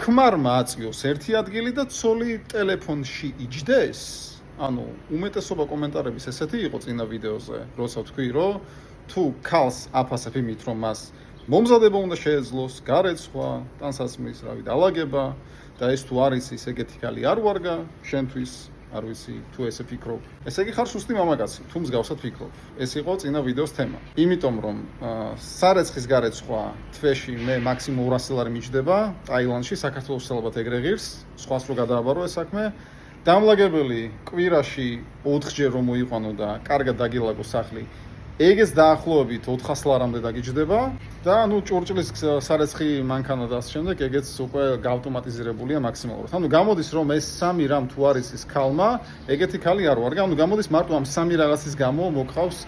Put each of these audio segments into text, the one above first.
ქმარმა აწიოს ერთი ადგილი და ცოლი ტელეფონში იჯდეს. ანუ უმეტესობა კომენტარების ესეთი იყო წინა ვიდეოზე, როცა ვთქვი, რომ თუ ქალს აფასებ იმით, რომ მას მომზადება უნდა შეეძლოს, გარეცხვა, ტანსაცმლის დალაგება და ეს თუ არის ის ეგეთი ქალი არ ვარგა შენთვის, არ ვიცი, თუ ესე ფიქრობ. ესე იგი ხარ სუსტი მამაკაცი, თუ მსგავსად ფიქრობ. ეს იყო წინა ვიდეოს თემა. იმიტომ რომ სარეცხის გარეცხვა თვეში მე მაქსიმუმ 200 ლარი მიჯდება, ტაილანდში, საქართველოს ალბათ ეგრე ღირს, სხვას რო გადააბარო ეს საქმე. დამლაგებელი კვირაში 4ჯერ რომ მოიყვანო და კარგად დაგილაგო სახლი, ეგეც დაახლოებით 400 ლარამდე დაგიჯდება და ანუ ჭურჭლის სარეცხი მანქანა და ამ შემდეგ ეგეც უკვე გაავტომატიზირებულია მაქსიმალურად. ანუ გამოდის რომ ეს სამი რამ თუ არის ის ქალმა, ეგეთი ქალი არ ვარ. ანუ გამოდის მარტო ამ სამი რაღაცის გამო მოყავს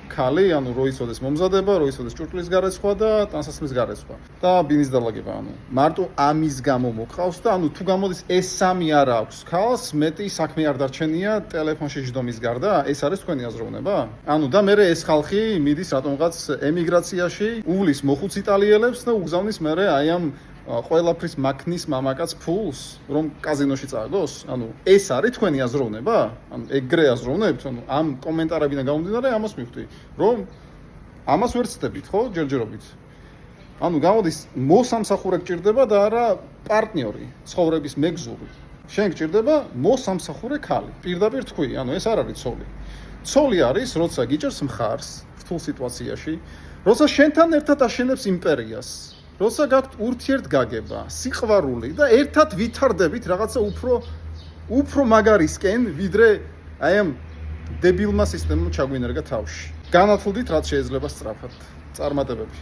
ქალი, ანუ რო იცოდეს მომზადება, რო იცოდეს ჭურჭლის გარეცხვა და ტანსაცმლის გარეცხვა და ბინის დალაგება, ანუ მარტო ამის გამო მოყავს და ანუ თუ გამოდის ეს სამი არ აქვს ქალს, მეტი საქმე არ დარჩენია ტელეფონში ჯდომის გარდა, ეს არის თქვენი აზროვნება? ანუ და მე ეს ხალხი მიდის რატომღაც ემიგრაციაში, უვლის მოხუც იტალიელებს და უგზავნის მე აი ამ ყველაფრის მაქნის მამაკაც ფულს, რომ კაზინოში წააგოს? ანუ ეს არის თქვენი აზროვნება? ანუ ეგრე აზროვნებთ? ანუ ამ კომენტარებიდან გამომდინარე ამას მივხვდი, რომ ამას ვერ ცდებით, ხო, ჯერჯერობით. ანუ გამოდის მოსამსახურე გჭირდება და არა პარტნიორი, ცხოვრების მეგზური. შენ გჭირდება მოსამსახურე ქალი. პირდაპირ თქვი, ანუ ეს არ არის ცოლი. ცოლი არის, როცა გიჭერს მხარს რთულ სიტუაციაში, როცა შენთან ერთად აშენებს იმპერიას. როცა გაქვთ ურთიერთგაგება, სიყვარული და ერთად ვითარდებით რაღაცა უფრო მაგარისკენ, ვიდრე აი ამ დებილმა სისტემამ ჩაგვინერგა თავში. განათლდით, რაც შეიძლება სწრაფად. წარმატებები.